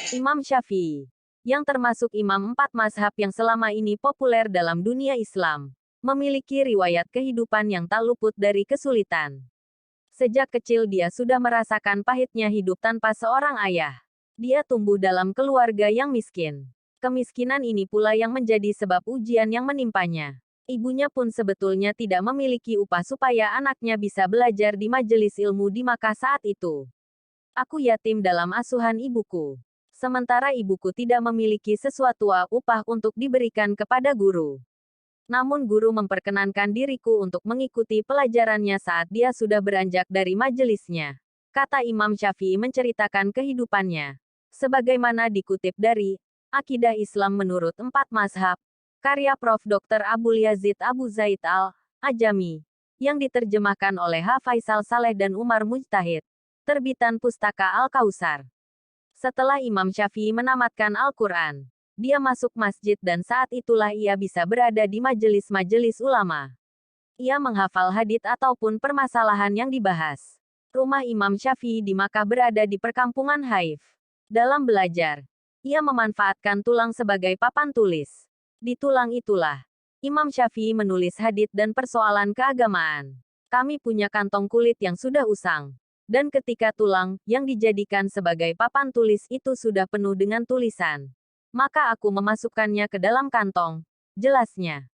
Imam Syafi'i, yang termasuk imam empat mazhab yang selama ini populer dalam dunia Islam, memiliki riwayat kehidupan yang tak luput dari kesulitan. Sejak kecil dia sudah merasakan pahitnya hidup tanpa seorang ayah. Dia tumbuh dalam keluarga yang miskin. Kemiskinan ini pula yang menjadi sebab ujian yang menimpanya. Ibunya pun sebetulnya tidak memiliki upah supaya anaknya bisa belajar di majelis ilmu di Makkah saat itu. Aku yatim dalam asuhan ibuku. Sementara ibuku tidak memiliki sesuatu upah untuk diberikan kepada guru. Namun guru memperkenankan diriku untuk mengikuti pelajarannya saat dia sudah beranjak dari majelisnya. Kata Imam Syafi'i menceritakan kehidupannya. Sebagaimana dikutip dari Akidah Islam Menurut Empat Mazhab, karya Prof. Dr. Abul Yazid Abu Zaid Al-Ajami, yang diterjemahkan oleh H. Faisal Saleh dan Umar Mujtahid, terbitan Pustaka Al-Kausar. Setelah Imam Syafi'i menamatkan Al-Quran, dia masuk masjid dan saat itulah ia bisa berada di majelis-majelis ulama. Ia menghafal hadits ataupun permasalahan yang dibahas. Rumah Imam Syafi'i di Makkah berada di perkampungan Haif. Dalam belajar, ia memanfaatkan tulang sebagai papan tulis. Di tulang itulah, Imam Syafi'i menulis hadits dan persoalan keagamaan. Kami punya kantong kulit yang sudah usang. Dan ketika tulang, yang dijadikan sebagai papan tulis itu sudah penuh dengan tulisan, maka aku memasukkannya ke dalam kantong, jelasnya.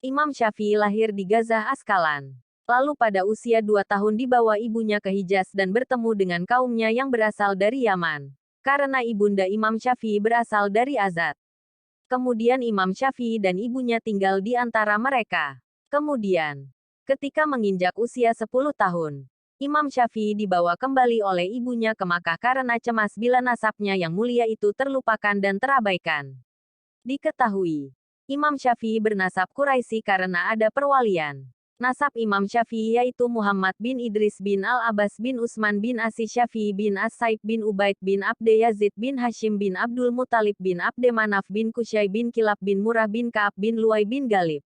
Imam Syafi'i lahir di Gaza Askalan. Lalu pada usia 2 tahun dibawa ibunya ke Hijaz dan bertemu dengan kaumnya yang berasal dari Yaman. Karena ibunda Imam Syafi'i berasal dari Azad. Kemudian Imam Syafi'i dan ibunya tinggal di antara mereka. Kemudian, ketika menginjak usia 10 tahun, Imam Syafi'i dibawa kembali oleh ibunya ke Makkah karena cemas bila nasabnya yang mulia itu terlupakan dan terabaikan. Diketahui, Imam Syafi'i bernasab Quraisy karena ada perwalian. Nasab Imam Syafi'i yaitu Muhammad bin Idris bin Al-Abbas bin Utsman bin Asi Syafi'i bin As-Saib bin Ubaid bin Abde Yazid bin Hashim bin Abdul Muttalib bin Abde Manaf bin Kusyai bin Kilab bin Murrah bin Ka'ab bin Luwai bin Galib.